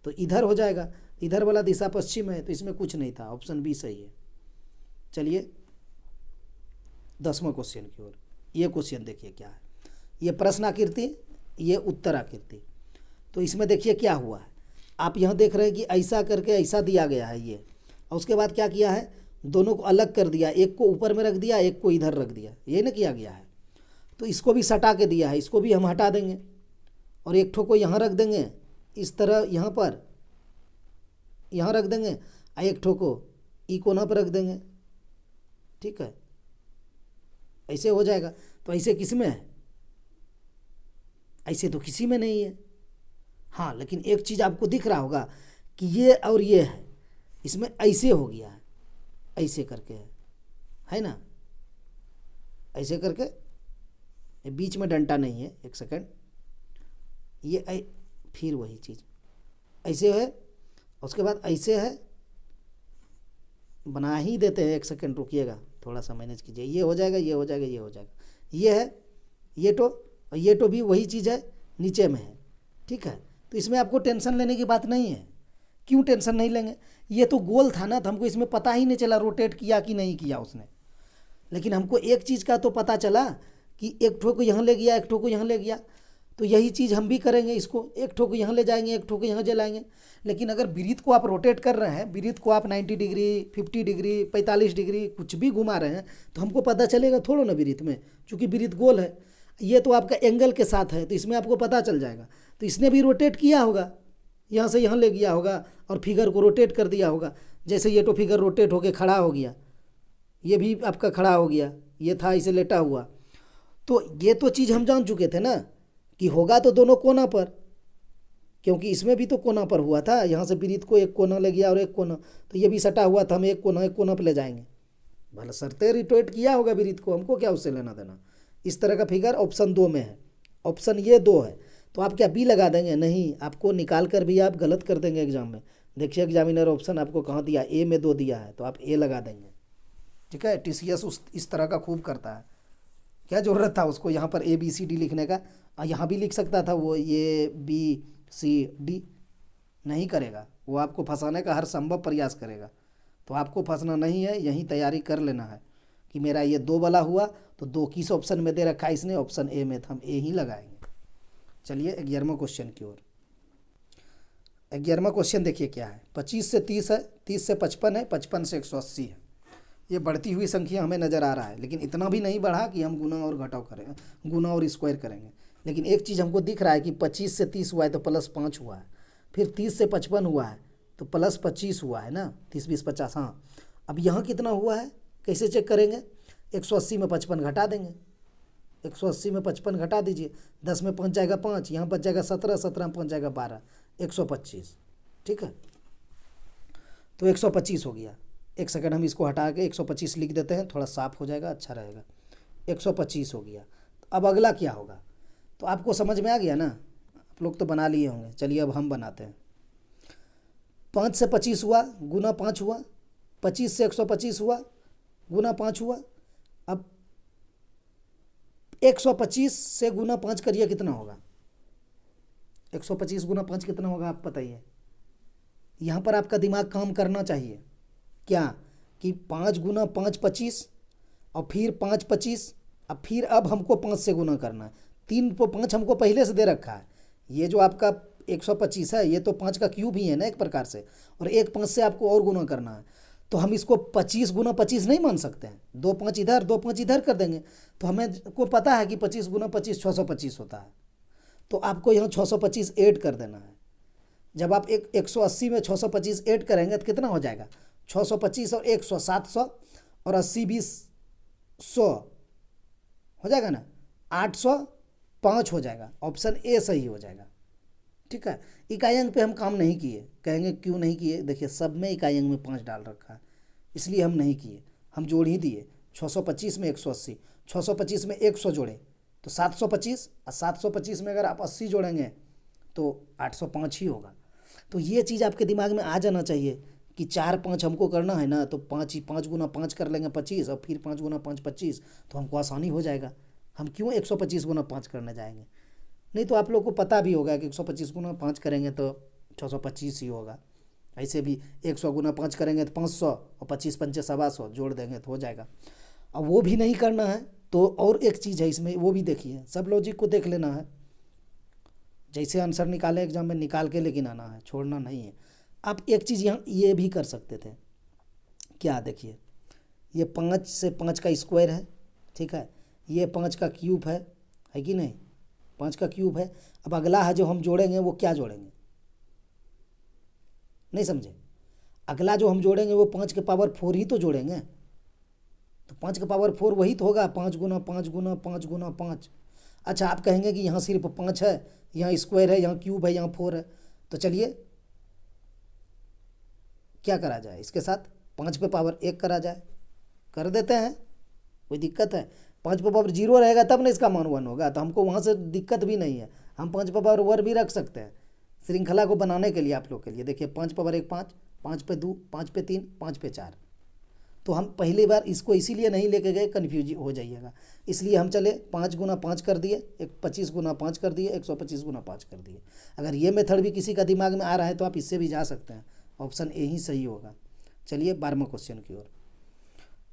तो इधर हो जाएगा। इधर वाला दिशा पश्चिम है, तो इसमें कुछ नहीं था, ऑप्शन बी सही है। चलिए 10वां क्वेश्चन की ओर। ये क्वेश्चन देखिए क्या है। ये प्रश्न आकृति, ये उत्तर आकृति। तो इसमें देखिए क्या हुआ है। आप यहाँ देख रहे हैं कि ऐसा करके ऐसा दिया गया है ये, और उसके बाद क्या किया है, दोनों को अलग कर दिया, एक को ऊपर में रख दिया, एक को इधर रख दिया, ये ना किया गया है। तो इसको भी सटा के दिया है, इसको भी हम हटा देंगे और एक ठो को यहाँ रख देंगे, इस तरह यहाँ पर यहाँ रख देंगे, और एक ठो को ई कोना पर रख देंगे, ठीक है। ऐसे हो जाएगा। तो ऐसे किस में है? ऐसे तो किसी में नहीं है। हाँ, लेकिन एक चीज़ आपको दिख रहा होगा कि ये और ये है, इसमें ऐसे हो गया है, ऐसे करके है ना, ऐसे करके। बीच में डंटा नहीं है, एक सेकंड, ये फिर वही चीज़ ऐसे है, उसके बाद ऐसे है, बना ही देते हैं। एक सेकंड रुकिएगा, थोड़ा सा मैनेज कीजिए। ये हो जाएगा, ये हो जाएगा, ये हो जाएगा, ये है, ये तो, और ये तो भी वही चीज़ है, नीचे में है, ठीक है। तो इसमें आपको टेंशन लेने की बात नहीं है। क्यों टेंशन नहीं लेंगे? ये तो गोल था ना, तो हमको इसमें पता ही नहीं चला रोटेट किया कि नहीं किया उसने। लेकिन हमको एक चीज़ का तो पता चला कि एक ठो को यहाँ ले गया, एक ठो को यहाँ ले गया। तो यही चीज़ हम भी करेंगे, इसको एक ठो को यहाँ ले जाएंगे, एक ठो को यहाँ जलाएंगे। लेकिन अगर वृत्त को आप रोटेट कर रहे हैं, वृत्त को आप 90 डिग्री, 50 डिग्री, 45 डिग्री कुछ भी घुमा रहे हैं, तो हमको पता चलेगा थोड़ा ना वृत्त में, चूँकि वृत्त गोल है। ये तो आपका एंगल के साथ है, तो इसमें आपको पता चल जाएगा। तो इसने भी रोटेट किया होगा, यहाँ से यहाँ ले गया होगा और फिगर को रोटेट कर दिया होगा। जैसे ये तो फिगर रोटेट होके खड़ा हो गया, ये भी आपका खड़ा हो गया, ये था इसे लेटा हुआ। तो ये तो चीज़ हम जान चुके थे ना कि होगा तो दोनों कोना पर, क्योंकि इसमें भी तो कोना पर हुआ था। यहाँ से वृत्त को एक कोना ले गया और एक कोना, तो ये भी सटा हुआ था, हम एक कोना पर ले जाएंगे। भले सरते रोटेट किया होगा वृत्त को, हमको क्या उससे लेना देना। इस तरह का फिगर ऑप्शन 2 में है, ऑप्शन ये 2 है। तो आप क्या बी लगा देंगे? नहीं, आपको निकाल कर भी आप गलत कर देंगे एग्जाम में। देखिए एग्जामिनर ऑप्शन आपको कहाँ दिया, ए में 2 दिया है, तो आप ए लगा देंगे, ठीक है। TCS इस तरह का खूब करता है। क्या ज़रूरत था उसको यहाँ पर ABCD लिखने का? यहाँ भी लिख सकता था वो ABCD। नहीं करेगा वो, आपको फंसाने का हर संभव प्रयास करेगा। तो आपको फंसना नहीं है, यहीं तैयारी कर लेना है कि मेरा ये 2 वाला हुआ, तो 2 किस ऑप्शन में दे रखा है इसने, ऑप्शन ए में, तो हम ए ही लगाएंगे। चलिए 11वां क्वेश्चन की ओर। 11वां क्वेश्चन देखिए क्या है। 25 से 30 है, 30 से 55 है, 55 से 180 है। ये बढ़ती हुई संख्या हमें नज़र आ रहा है, लेकिन इतना भी नहीं बढ़ा कि हम गुना और घटाव करें, गुना और स्क्वायर करेंगे। लेकिन एक चीज़ हमको दिख रहा है कि 25 से 30 हुआ है तो +5 हुआ है, फिर 30 से 55 हुआ है तो +25 हुआ है ना, 30 20 50। हाँ, अब यहाँ कितना हुआ है कैसे चेक करेंगे? 180 में 55 घटा देंगे, 180 में 55 घटा दीजिए, 10 में 5 जाएगा 5, यहाँ बच जाएगा 17, 17 में 5 जाएगा 12, 125, ठीक है। तो 125 हो गया। एक सेकंड, हम इसको हटा के 125 लिख देते हैं, थोड़ा साफ हो जाएगा, अच्छा रहेगा। 125 हो गया। तो अब अगला क्या होगा? तो आपको समझ में आ गया ना, आप लोग तो बना लिए होंगे। चलिए अब हम बनाते हैं। 5 से 25 हुआ, गुना 5 हुआ, 25 से 125 हुआ, गुना 5 हुआ। अब 125 से गुना 5 करिए, कितना होगा? 125 गुना 5 कितना होगा आप बताइए। यहाँ पर आपका दिमाग काम करना चाहिए। क्या कि 5 गुना 5 25, और फिर 5 25, अब हमको 5 से गुना करना है। 3 को 5 हमको पहले से दे रखा है। ये जो आपका 125 है ये तो 5 का क्यूब ही है ना एक प्रकार से, और एक 5 से आपको और गुना करना है। तो हम इसको 25 गुना 25 नहीं मान सकते हैं, 2 5 इधर 2 5 इधर कर देंगे। तो हमें को पता है कि 25 गुना 25 625 होता है। तो आपको यहाँ 625 ऐड कर देना है। जब आप 180 में 625 ऐड करेंगे तो कितना हो जाएगा? 625 और 100 700 और 80 20 100 हो जाएगा ना, 805 हो जाएगा। ऑप्शन ए सही हो जाएगा। ठीक है, इकाई अंक पे हम काम नहीं किए। कहेंगे क्यों नहीं किए? देखिए सब में इकाई अंक में 5 डाल रखा है, इसलिए हम नहीं किए, हम जोड़ ही दिए। 625 में 180, 625 में 100 जोड़े तो 725, और 725 में अगर आप 80 जोड़ेंगे तो 805 ही होगा। तो ये चीज़ आपके दिमाग में आ जाना चाहिए कि 4 5 हमको करना है ना, तो 5 गुना 5 कर लेंगे 25, और फिर 5 गुना 5 25, तो हमको आसानी हो जाएगा। हम क्यों 125 गुना 5 करने जाएंगे? नहीं तो आप लोग को पता भी होगा कि 125 गुना 5 करेंगे तो 625 ही होगा। ऐसे भी 100 गुना 5 करेंगे तो 500, और 25 पंचे 125 जोड़ देंगे तो हो जाएगा। अब वो भी नहीं करना है तो और एक चीज़ है इसमें, वो भी देखिए, सब लॉजिक को देख लेना है। जैसे आंसर निकाले एग्जाम में निकाल के लेकिन आना है, छोड़ना नहीं है। आप एक चीज़ यहाँ ये भी कर सकते थे, क्या देखिए, ये 5 से 5 का स्क्वायर है, ठीक है, ये 5 का क्यूब है कि नहीं? 5 का क्यूब है। अब अगला है जो हम जोड़ेंगे वो क्या जोड़ेंगे? नहीं समझे? अगला जो हम जोड़ेंगे वो 5 के पावर 4 ही तो जोड़ेंगे। तो 5 के पावर 4 वही तो होगा, 5 गुना 5 गुना 5 गुना 5। अच्छा, आप कहेंगे कि यहाँ सिर्फ 5 है, यहाँ स्क्वायर है, यहाँ क्यूब है, यहाँ 4 है। तो चलिए क्या करा जाए, इसके साथ 5 पे पावर 1 करा जाए, कर देते हैं, कोई दिक्कत है? 5 पे पावर 0 रहेगा तब ना इसका मान 1 होगा, तो हमको वहाँ से दिक्कत भी नहीं है। हम 5 पे पावर 1 भी रख सकते हैं श्रृंखला को बनाने के लिए आप लोग के लिए। देखिए 5 पावर 1 5, 5 पे 2, 5 पे 3, 5 पे 4। तो हम पहली बार इसको इसीलिए नहीं लेके गए, कन्फ्यूज हो जाइएगा, इसलिए हम चले 5 गुना 5 कर दिए, 25 गुना 5 कर दिए, 125 गुना 5 कर दिए। अगर ये मेथड भी किसी का दिमाग में आ रहा है तो आप इससे भी जा सकते हैं। ऑप्शन ए ही सही होगा। चलिए 12वां क्वेश्चन की ओर।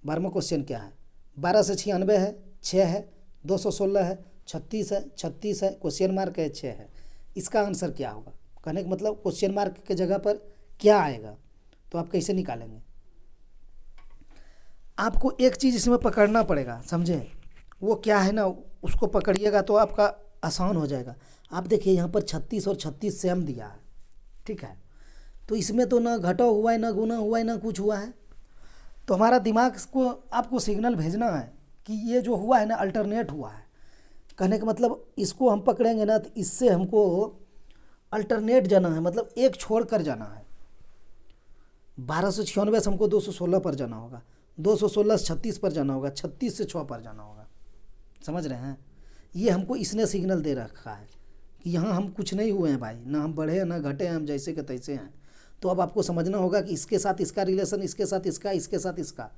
12वां क्वेश्चन क्या है? 12 से 96 है, 6 है, 216 है, 36 है, 36 है, क्वेश्चन मार्क है, 6 है। इसका आंसर क्या होगा? कहने का मतलब क्वेश्चन मार्क के जगह पर क्या आएगा, तो आप कैसे निकालेंगे? आपको एक चीज़ इसमें पकड़ना पड़ेगा, समझे? वो क्या है ना, उसको पकड़िएगा तो आपका आसान हो जाएगा। आप देखिए यहाँ पर 36 और 36 सेम दिया है, ठीक है, तो इसमें तो ना घटा हुआ है, ना गुना हुआ है, ना कुछ हुआ है। तो हमारा दिमाग को आपको सिग्नल भेजना है कि ये जो हुआ है ना अल्टरनेट हुआ है। कहने का मतलब इसको हम पकड़ेंगे ना तो इससे हमको अल्टरनेट जाना है, मतलब एक छोड़ कर जाना है। 1296 से हमको 216 पर जाना होगा, 216 से 36 पर जाना होगा, 36 से 6 पर जाना होगा। समझ रहे हैं? ये हमको इसने सिग्नल दे रखा है कि यहाँ हम कुछ नहीं हुए हैं भाई, ना हम बढ़े ना घटे हैं, हम जैसे के तैसे हैं। तो अब आपको समझना होगा कि इसके साथ इसका रिलेशन, इसके साथ इसका, इसके साथ इसका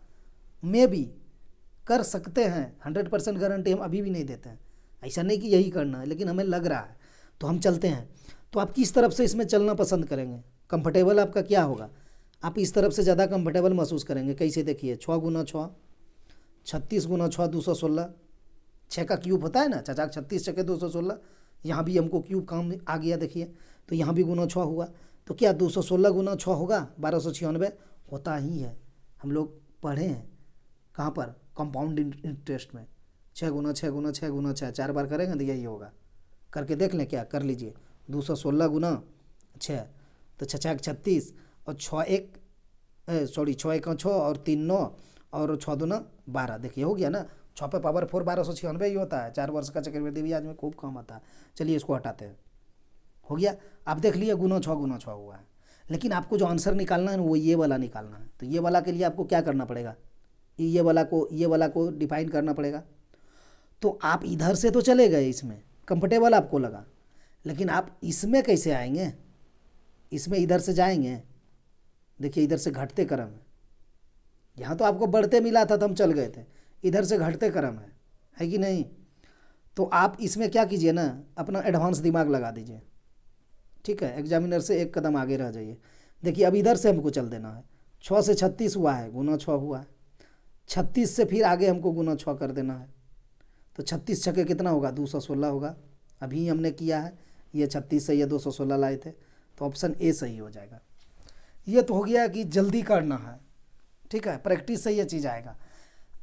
में भी कर सकते हैं। 100% गारंटी हम अभी भी नहीं देते हैं, ऐसा नहीं कि यही करना है, लेकिन हमें लग रहा है तो हम चलते हैं। तो आप किस तरफ से इसमें चलना पसंद करेंगे? कंफर्टेबल आपका क्या होगा? आप इस तरफ से ज़्यादा कंफर्टेबल महसूस करेंगे। कैसे? देखिए 6 गुना 6, 36 गुना 6 216, 6 का क्यूब होता है ना, 36 छके 216। यहाँ भी हमको क्यूब काम आ गया, देखिए तो यहाँ भी गुना 6 हुआ, तो क्या 216 गुना 6 होगा? 1296 होता ही है। हम लोग पढ़े हैं कहाँ पर? कंपाउंड इंटरेस्ट में। 6 गुना 6 गुना 6 गुना 6 4 बार करेंगे तो यही होगा। करके देख लें, क्या कर लीजिए। 216 गुना 6 तो 6 36, और 6 1 6 और 3 9 और 6 2 12। देखिए हो गया ना। 6 पे पावर 4 1296 ही होता है। 4 वर्ष का चक्रवृद्धि ब्याज में खूब कम आता है। चलिए इसको हटाते हैं, हो गया। आप देख लिए गुना 6 हुआ है। लेकिन आपको जो आंसर निकालना है वो ये वाला निकालना है। तो ये वाला के लिए आपको क्या करना पड़ेगा? ये वाला को डिफाइन करना पड़ेगा। तो आप इधर से तो चले गए, इसमें कंफर्टेबल आपको लगा, लेकिन आप इसमें कैसे आएंगे? इसमें इधर से जाएंगे, देखिए इधर से घटते क्रम है। यहाँ तो आपको बढ़ते मिला था तो हम चल गए थे, इधर से घटते क्रम है कि नहीं? तो आप इसमें क्या कीजिए ना, अपना एडवांस दिमाग लगा दीजिए, ठीक है। एग्जामिनर से एक कदम आगे रह जाइए। देखिए अब इधर से हमको चल देना है। 6 से 36 हुआ है, गुना 6 हुआ है। 36 से फिर आगे हमको गुना 6 कर देना है। तो 36 छक्के कितना होगा, 216 होगा। अभी हमने किया है, ये 36 से ये 216 लाए थे, तो ऑप्शन ए सही हो जाएगा। ये तो हो गया कि जल्दी करना है, ठीक है, प्रैक्टिस से ये चीज़ आएगा।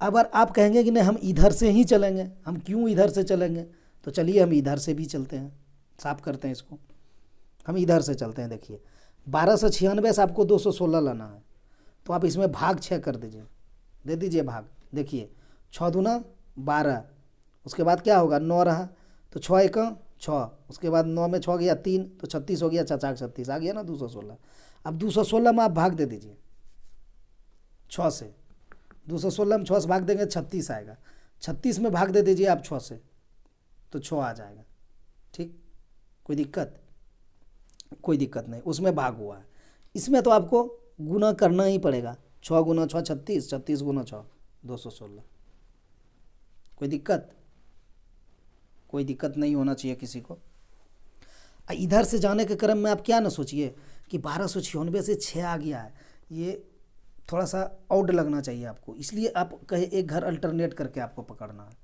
अगर आप कहेंगे कि नहीं हम इधर से ही चलेंगे, हम क्यों इधर से चलेंगे, तो चलिए हम इधर से भी चलते हैं, साफ करते हैं इसको। हम इधर से चलते हैं। देखिए 1296 से आपको 216 लाना है, तो आप इसमें भाग 6 कर दीजिए, दे दीजिए भाग। देखिए 6 दूना 12, उसके बाद क्या होगा 9 रहा, तो 6 एक 6, उसके बाद 9 में 6 गया 3, तो 36 हो गया, 36 आ गया ना 216। अब 216 में आप भाग दे दीजिए 6 से, 216 में 6 से भाग देंगे 36 आएगा, 36 में भाग दे दीजिए आप 6 से, तो 6 आ जाएगा। ठीक, कोई दिक्कत? कोई दिक्कत नहीं, उसमें भाग हुआ है। इसमें तो आपको गुना करना ही पड़ेगा, 6 गुना 6 36, 36 गुना 6 216। कोई दिक्कत? कोई दिक्कत नहीं होना चाहिए किसी को। इधर से जाने के क्रम में आप क्या ना सोचिए कि 1296 से 6 आ गया है, ये थोड़ा सा आउट लगना चाहिए आपको, इसलिए आप कहे एक घर अल्टरनेट करके आपको पकड़ना है।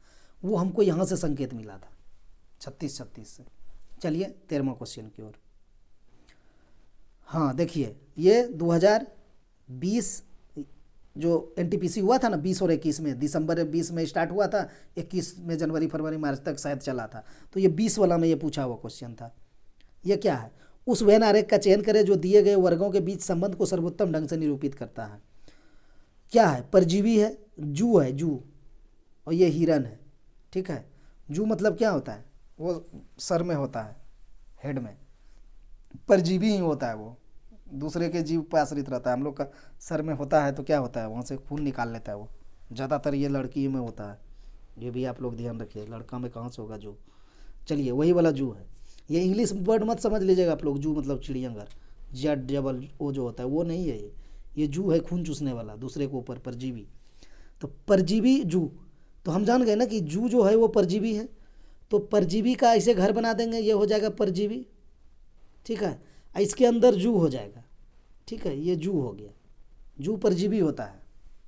वो हमको यहाँ से संकेत मिला था 36 से। चलिए 13वां क्वेश्चन की ओर। हाँ देखिए, ये 2020 जो एनटीपीसी हुआ था ना 20 और 21 में, दिसंबर 20 में स्टार्ट हुआ था, 21 में जनवरी फरवरी मार्च तक शायद चला था, तो ये 20 वाला में ये पूछा हुआ क्वेश्चन था। ये क्या है, उस वेन आरेख का चयन करें जो दिए गए वर्गों के बीच संबंध को सर्वोत्तम ढंग से निरूपित करता है। क्या है, परजीवी है, जू है, जू, और ये हिरन है। ठीक है, जू मतलब क्या होता है, वो सर में होता है, हेड में, परजीवी ही होता है, वो दूसरे के जीव पर आश्रित रहता है। हम लोग का सर में होता है तो क्या होता है, वहाँ से खून निकाल लेता है वो, ज़्यादातर ये लड़की में होता है, ये भी आप लोग ध्यान रखिए, लड़का में कहाँ से होगा जू। चलिए वही वाला जू है, ये इंग्लिश वर्ड मत समझ लीजिएगा आप लोग, जू मतलब चिड़ियाघर, जेड डबल ओ जो होता है वो नहीं है, ये जू है खून चूसने वाला दूसरे के ऊपर, परजीवी। तो परजीवी जू, तो हम जान गए ना कि जू जो है वो परजीवी है, तो परजीवी का ऐसे घर बना देंगे, ये हो जाएगा परजीवी। ठीक है, इसके अंदर जू हो जाएगा। ठीक है, ये जू हो गया, जू परजीवी होता है,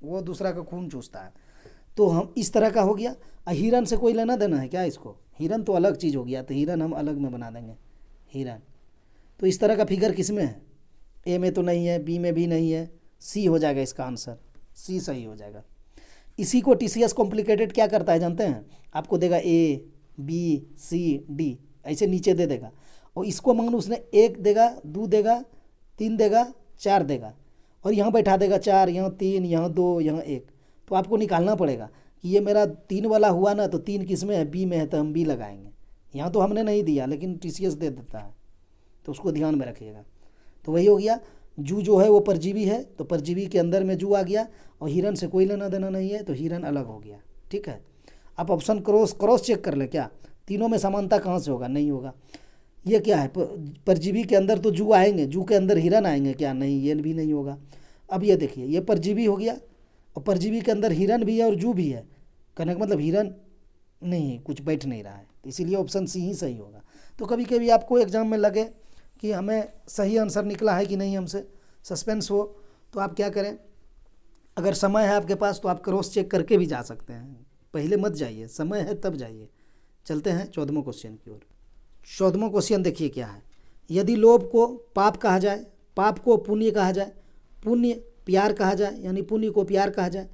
वो दूसरा का खून चूसता है। तो हम इस तरह का हो गया। हिरन से कोई लेना देना है क्या इसको, हिरन तो अलग चीज़ हो गया, तो हिरन हम अलग में बना देंगे हिरन। तो इस तरह का फिगर किस में है, ए में तो नहीं है, बी में भी नहीं है, सी हो जाएगा इसका आंसर, सी सही हो जाएगा। इसी को टीसीएस कॉम्प्लिकेटेड क्या करता है जानते हैं, आपको देगा ए बी सी डी ऐसे नीचे दे देगा, और इसको मान उसने 1 देगा, 2 देगा, 3 देगा, 4 देगा, और यहाँ बैठा देगा 4, यहाँ 3, यहाँ 2, यहाँ 1। तो आपको निकालना पड़ेगा कि ये मेरा 3 वाला हुआ ना, तो 3 किस में है, बी में है, तो हम बी लगाएंगे। यहाँ तो हमने नहीं दिया लेकिन टीसीएस दे देता है, तो उसको ध्यान में रखिएगा। तो वही हो गया, जू जो है वो परजीवी है, तो परजीवी के अंदर में जू आ गया, और हिरन से कोई लेना देना नहीं है, तो हिरन अलग हो गया। ठीक है, आप ऑप्शन क्रॉस चेक कर ले, क्या तीनों में समानता कहाँ से होगा, नहीं होगा। ये क्या है, परजीवी के अंदर तो जू आएंगे, जू के अंदर हिरन आएंगे क्या, नहीं, ये भी नहीं होगा। अब ये देखिए, ये परजीवी हो गया, और परजीवी के अंदर हिरन भी है और जू भी है, कहने का मतलब हिरन नहीं, कुछ बैठ नहीं रहा है, इसीलिए ऑप्शन सी ही सही होगा। तो कभी कभी आपको एग्जाम में लगे कि हमें सही आंसर निकला है कि नहीं, हमसे सस्पेंस हो, तो आप क्या करें, अगर समय है आपके पास तो आप क्रॉस चेक करके भी जा सकते हैं, पहले मत जाइए, समय है तब जाइए। चलते हैं 14वें क्वेश्चन की ओर। 14वां क्वेश्चन देखिए क्या है, यदि लोभ को पाप कहा जाए, पाप को पुण्य कहा जाए, पुण्य प्यार कहा जाए, यानी पुण्य को प्यार कहा जाए,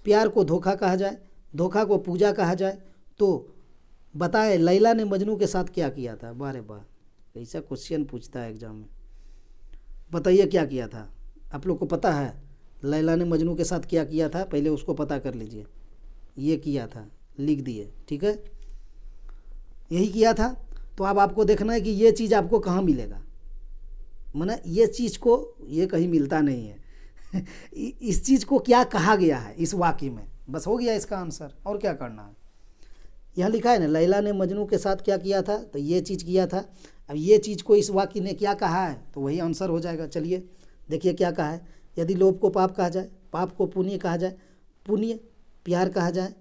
प्यार को धोखा कहा जाए, धोखा को पूजा कहा जाए, तो बताए लैला ने मजनू के साथ क्या किया था। वाह रे वाह, ऐसा क्वेश्चन पूछता है एग्जाम में, बताइए क्या किया था। आप लोग को पता है लैला ने मजनू के साथ क्या किया था, पहले उसको पता कर लीजिए। ये किया था, लिख दिए, ठीक है, यही किया था। तो अब आपको देखना है कि ये चीज़ आपको कहाँ मिलेगा, माना ये चीज़ को, ये कहीं मिलता नहीं है इस चीज़ को क्या कहा गया है इस वाक्य में, बस हो गया इसका आंसर, और क्या करना है। यहाँ लिखा है ना, लैला ने मजनू के साथ क्या किया था, तो ये चीज़ किया था। अब ये चीज़ को इस वाक्य ने क्या कहा है, तो वही आंसर हो जाएगा। चलिए देखिए क्या कहा है, यदि लोभ को पाप कहा जाए, पाप को पुण्य कहा जाए, पुण्य प्यार कहा जाए,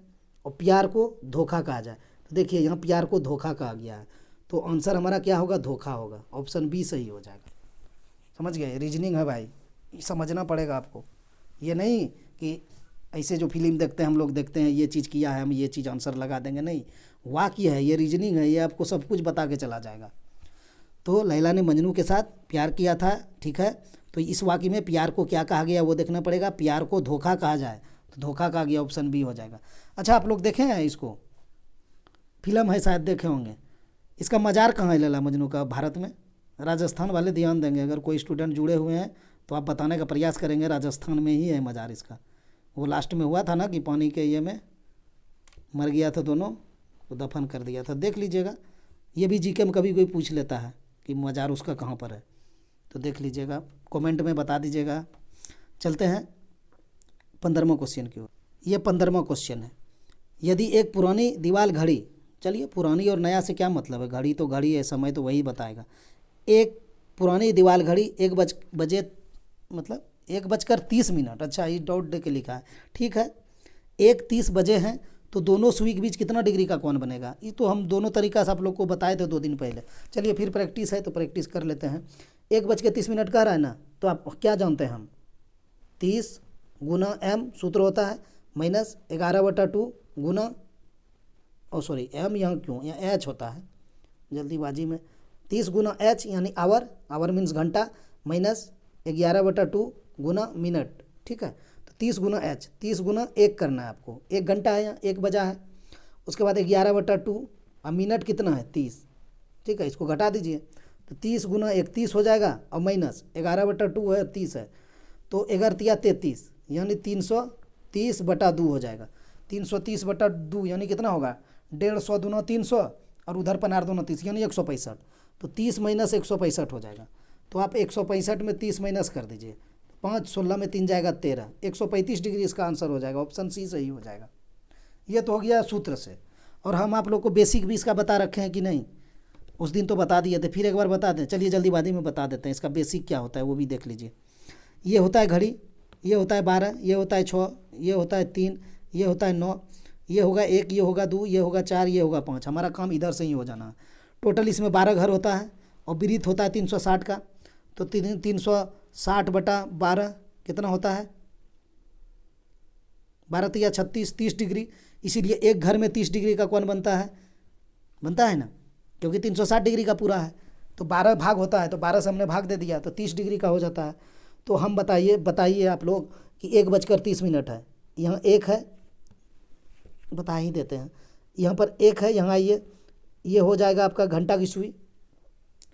और प्यार को धोखा कहा जाए। तो देखिए यहाँ प्यार को धोखा कहा गया है, तो आंसर हमारा क्या होगा, धोखा होगा, ऑप्शन बी सही हो जाएगा। समझ गए, रीजनिंग है भाई, समझना पड़ेगा आपको, ये नहीं कि ऐसे जो फिल्म देखते हैं हम लोग, देखते हैं ये चीज़ किया है, हम ये चीज़ आंसर लगा देंगे, नहीं। वाक्य है, ये रीजनिंग है, ये आपको सब कुछ बता के चला जाएगा। तो लैला ने मजनू के साथ प्यार किया था, ठीक है। तो इस वाक्य में प्यार को क्या कहा गया वो देखना पड़ेगा। प्यार को धोखा कहा जाए तो धोखा कहा गया, ऑप्शन बी हो जाएगा। अच्छा, आप लोग देखे हैं इसको, फिल्म है शायद देखे होंगे। इसका मज़ार कहाँ है लैला मजनू का भारत में? राजस्थान वाले ध्यान देंगे, अगर कोई स्टूडेंट जुड़े हुए हैं तो आप बताने का प्रयास करेंगे, राजस्थान में ही है मज़ार इसका। वो लास्ट में हुआ था ना कि पानी के ये में मर गया था दोनों, वो दफन कर दिया था, देख लीजिएगा। ये भी जीके में कभी कोई पूछ लेता है कि मज़ार उसका कहाँ पर है, तो देख लीजिएगा, कमेंट में बता दीजिएगा। चलते हैं 15वां क्वेश्चन की ओर। ये 15वां क्वेश्चन है। यदि एक पुरानी दीवार घड़ी, चलिए पुरानी और नया से क्या मतलब है, घड़ी तो घड़ी है, समय तो वही बताएगा। एक पुरानी दीवार घड़ी 1 बजे मतलब 1:30, अच्छा ये डॉट दे के लिखा है, ठीक है। 1:30 हैं, तो दोनों सुई के बीच कितना डिग्री का कोण बनेगा? ये तो हम दोनों तरीका से आप लोग को बताए थे 2 दिन पहले। चलिए फिर प्रैक्टिस है तो प्रैक्टिस कर लेते हैं। 1:30 कह रहा है ना, तो आप क्या जानते हैं हम, 30 गुना m सूत्र होता है माइनस 11/2 गुना, सॉरी m यहाँ क्यों, यहाँ h होता है जल्दीबाजी में, 30 गुना h यानी आवर, आवर मीन्स घंटा, माइनस 11/2 गुना मिनट, ठीक है। तो 30 गुना h, 30 गुना 1 करना है आपको, 1 घंटा है यहाँ, 1 बजा है। उसके बाद 11/2, अब मिनट कितना है 30, ठीक है, इसको घटा दीजिए। तो 30 गुना 1 30 हो जाएगा, और माइनस 11/2 है 30 है, तो 11 33 यानी 330/2 हो जाएगा। 330/2 यानी कितना होगा, 150 दूना 300 और उधर 15 दूना 30 यानी 165। तो 30 माइनस 165 हो जाएगा। तो आप 165 में 30 माइनस कर दीजिए, 5 16 में 3 जाएगा 13, 135 डिग्री इसका आंसर हो जाएगा, ऑप्शन सी सही हो जाएगा। ये तो हो गया सूत्र से। और हम आप लोग को बेसिक भी इसका बता रखे हैं कि नहीं, उस दिन तो बता दिए थे, फिर एक बार बता दें। चलिए जल्दीबाजी में बता देते हैं, इसका बेसिक क्या होता है वो भी देख लीजिए। ये होता है घड़ी, ये होता है 12, ये होता है 6, ये होता है 3, ये होता है 9, ये होगा 1, ये होगा 2, ये होगा 4, ये होगा 5। हमारा काम इधर से ही हो जाना है। टोटल इसमें 12 घर होता है और वृत्त होता है 360 का। तो 360/12 कितना होता है, 12 या 36, 30 डिग्री। इसीलिए एक घर में 30 डिग्री का कोण बनता है ना, क्योंकि 360 डिग्री का पूरा है। तो 12 भाग होता है, तो 12 से हमने भाग दे दिया, तो 30 डिग्री का हो जाता है। तो हम बताइए आप लोग कि 1:30 है, यहाँ 1 है, बता ही देते हैं, यहाँ पर 1 है, यहाँ आइए, ये हो जाएगा आपका घंटा की सुई,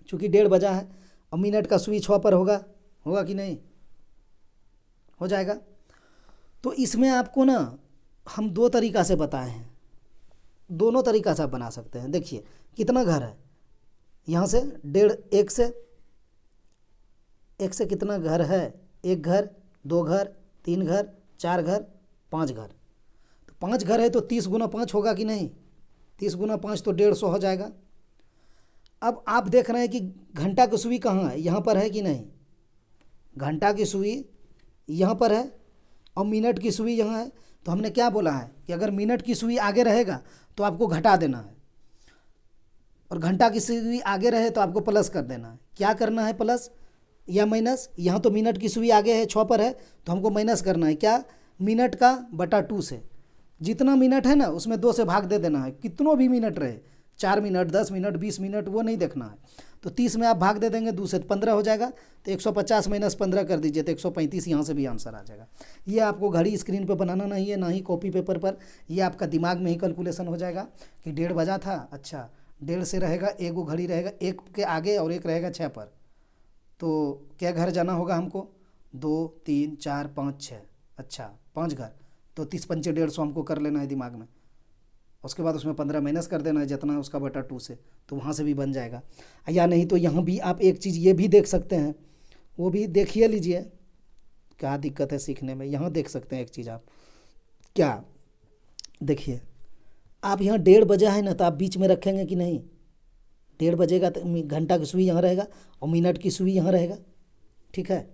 चूँकि 1:30 बजा है, और मिनट का सुई 6 पर होगा कि नहीं, हो जाएगा। तो इसमें आपको ना हम 2 तरीका से बताए हैं, दोनों तरीका से आप बना सकते हैं। देखिए कितना घर है, यहाँ से 1:30, 1 से कितना घर है, 1 घर, 2 घर, 3 घर, 4 घर, 5 घर। तो 5 घर है तो 30 गुना 5 होगा कि नहीं, 30 गुना 5 तो 150 हो जाएगा। अब आप देख रहे हैं कि घंटा की सुई कहाँ है, यहाँ पर है कि नहीं, घंटा की सुई यहाँ पर है और मिनट की सुई यहाँ है। तो हमने क्या बोला है कि अगर मिनट की सुई आगे रहेगा तो आपको घटा देना है, और घंटा की सुई आगे रहे तो आपको प्लस कर देना है। क्या करना है, प्लस या माइनस? यहाँ तो मिनट की सुई आगे है, 6 पर है, तो हमको माइनस करना है। क्या, मिनट का बटा 2 से, जितना मिनट है ना उसमें 2 से भाग दे देना है, कितनों भी मिनट रहे, 4 मिनट, 10 मिनट, 20 मिनट, वो नहीं देखना है। तो 30 में आप भाग दे देंगे 2 से, 15 हो जाएगा। तो 150 माइनस 15 कर दीजिए, तो 135 यहाँ से भी आंसर आ जाएगा। ये आपको घड़ी स्क्रीन पे बनाना नहीं है, ना ही कॉपी पेपर पर, ये आपका दिमाग में ही कैलकुलेशन हो जाएगा कि 1:30 बजा था, अच्छा 1:30 से रहेगा, 1 गो घड़ी रहेगा, 1 के आगे और 1 रहेगा 6 पर। तो क्या घर जाना होगा हमको, 2 3 4 5 6, अच्छा 5 घर, तो 30 पंचे 150 हमको कर लेना है दिमाग में। उसके बाद उसमें 15 माइनस कर देना है जितना है उसका बटा 2 से, तो वहाँ से भी बन जाएगा। या नहीं तो यहाँ भी आप एक चीज़ ये भी देख सकते हैं, वो भी देखिए लीजिए, क्या दिक्कत है सीखने में। यहाँ देख सकते हैं एक चीज़ आप, क्या देखिए, आप यहाँ 1:30 बजा है ना, तो आप बीच में रखेंगे कि नहीं, 1:30 बजेगा तो घंटा की सुई यहाँ रहेगा और मिनट की सुई यहाँ रहेगा, ठीक है।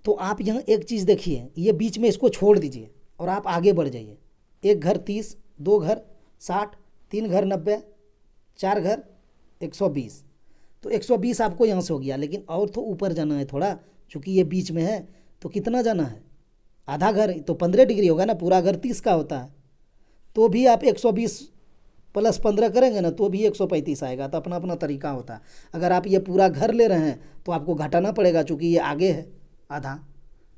तो आप यहाँ एक चीज़ देखिए, ये बीच में इसको छोड़ दीजिए और आप आगे बढ़ जाइए। 1 घर 30, 2 घर 60, 3 घर 90, 4 घर 120। तो 120 आपको यहाँ से हो गया, लेकिन और तो ऊपर जाना है थोड़ा, चूँकि ये बीच में है, तो कितना जाना है आधा घर तो 15 डिग्री होगा ना, पूरा घर 30 का होता है, तो भी आप 120 प्लस 15 करेंगे ना तो भी 135 आएगा। तो अपना अपना तरीका होता है। अगर आप ये पूरा घर ले रहे हैं तो आपको घटाना पड़ेगा, चूँकि ये आगे है आधा।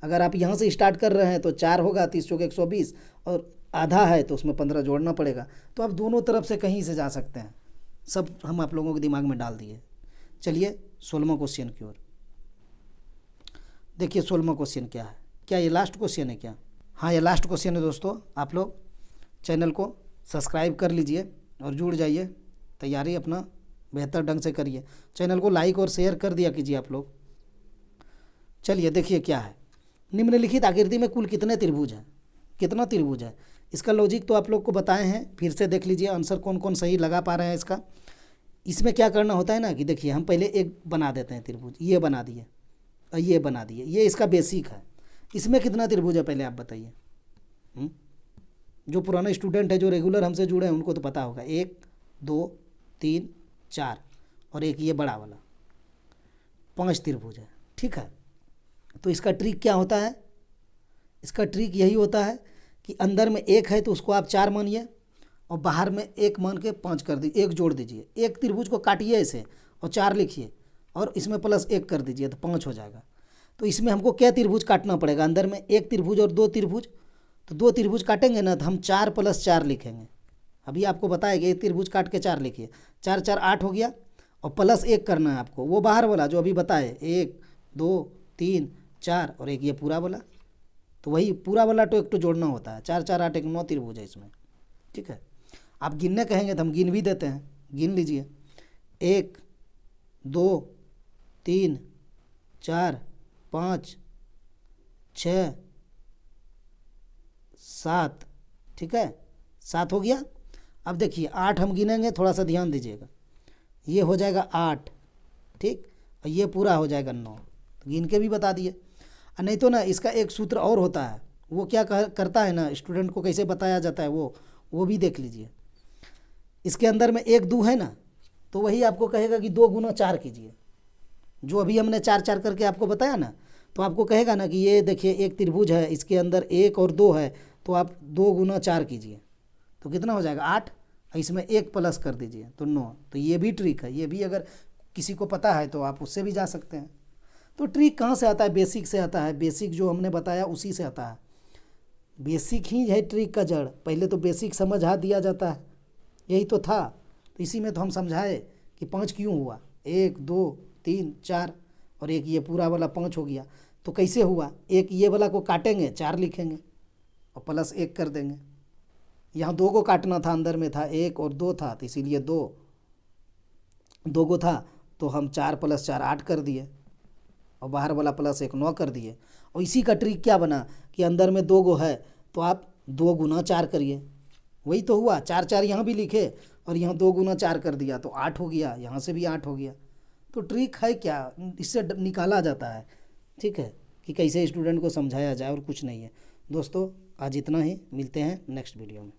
अगर आप यहाँ से स्टार्ट कर रहे हैं तो 4 होगा, 30 चौके 120, और आधा है तो उसमें 15 जोड़ना पड़ेगा। तो आप दोनों तरफ से कहीं से जा सकते हैं, सब हम आप लोगों के दिमाग में डाल दिए। चलिए 16वां क्वेश्चन की ओर देखिए। 16वां क्वेश्चन क्या है? क्या ये लास्ट क्वेश्चन है क्या? हाँ, ये लास्ट क्वेश्चन है दोस्तों। आप लोग चैनल को सब्सक्राइब कर लीजिए और जुड़ जाइए, तैयारी अपना बेहतर ढंग से करिए। चैनल को लाइक और शेयर कर दिया कीजिए आप लोग। चलिए देखिए क्या है। निम्नलिखित आकृति में कुल कितने त्रिभुज हैं? कितना त्रिभुज है? इसका लॉजिक तो आप लोग को बताए हैं, फिर से देख लीजिए आंसर कौन कौन सही लगा पा रहे हैं इसका। इसमें क्या करना होता है ना कि देखिए हम पहले एक बना देते हैं त्रिभुज, ये बना दिए और ये बना दिए, ये इसका बेसिक है। इसमें कितना त्रिभुज है पहले आप बताइए। जो पुराना स्टूडेंट है, जो रेगुलर हमसे जुड़े हैं, उनको तो पता होगा। 1 2 3 4 और एक ये बड़ा वाला, 5 त्रिभुज है। ठीक है, तो इसका ट्रिक क्या होता है? इसका ट्रिक यही होता है कि अंदर में 1 है तो उसको आप 4 मानिए, और बाहर में 1 मान के 5 कर दीजिए, 1 जोड़ दीजिए। एक त्रिभुज को काटिए ऐसे और 4 लिखिए, और इसमें प्लस 1 कर दीजिए तो 5 हो जाएगा। तो इसमें हमको क्या त्रिभुज काटना पड़ेगा? अंदर में 1 त्रिभुज और 2 त्रिभुज। तो 2 त्रिभुज काटेंगे ना तो हम 4 + 4 लिखेंगे। अभी आपको बताएगा, एक त्रिभुज काट के 4 लिखिए, 4 4 8 हो गया, और प्लस 1 करना है आपको, वो बाहर वाला जो अभी बताए, 1 2 3 4 और एक ये पूरा वाला। तो वही पूरा वाला तो एक तो जोड़ना होता है। 4 4 8 एक 9 त्रिभुज है इसमें। ठीक है, आप गिनने कहेंगे तो हम गिन भी देते हैं, गिन लीजिए। 1 2 3 4 5 6 7। ठीक है, 7 हो गया। अब देखिए 8 हम गिनेंगे, थोड़ा सा ध्यान दीजिएगा, ये हो जाएगा 8। ठीक, और ये पूरा हो जाएगा 9। तो गिन के भी बता दिए। और नहीं तो ना इसका एक सूत्र और होता है, वो क्या करता है ना, स्टूडेंट को कैसे बताया जाता है वो भी देख लीजिए। इसके अंदर में 1 2 है ना, तो वही आपको कहेगा कि 2 × 4 कीजिए। जो अभी हमने 4 4 करके आपको बताया ना, तो आपको कहेगा ना कि ये देखिए एक त्रिभुज है, इसके अंदर 1 और 2 है, तो आप 2 × 4 कीजिए। तो कितना हो जाएगा? 8। इसमें 1 प्लस कर दीजिए तो 9। तो ये भी ट्रिक है, ये भी अगर किसी को पता है तो आप उससे भी जा सकते हैं। तो ट्रिक कहाँ से आता है? बेसिक से आता है। बेसिक जो हमने बताया उसी से आता है। बेसिक ही है ट्रिक का जड़। पहले तो बेसिक समझा दिया जाता है, यही तो था। तो इसी में तो हम समझाए कि 5 क्यों हुआ, 1 2 3 4 और एक ये पूरा वाला 5 हो गया। तो कैसे हुआ? एक ये वाला को काटेंगे, 4 लिखेंगे और प्लस 1 कर देंगे। यहाँ 2 को काटना था, अंदर में था 1 और 2 था, तो इसीलिए 2 को था, तो हम 4 + 4 8 कर दिए, और बाहर वाला प्लस 1 9 कर दिए। और इसी का ट्रिक क्या बना कि अंदर में 2 गो है तो आप 2 × 4 करिए। वही तो हुआ, 4 4 यहाँ भी लिखे और यहाँ 2 × 4 कर दिया तो 8 हो गया, यहाँ से भी 8 हो गया। तो ट्रिक है क्या, इससे निकाला जाता है। ठीक है, कि कैसे स्टूडेंट को समझाया जाए, और कुछ नहीं है। दोस्तों आज इतना ही, मिलते हैं नेक्स्ट वीडियो में।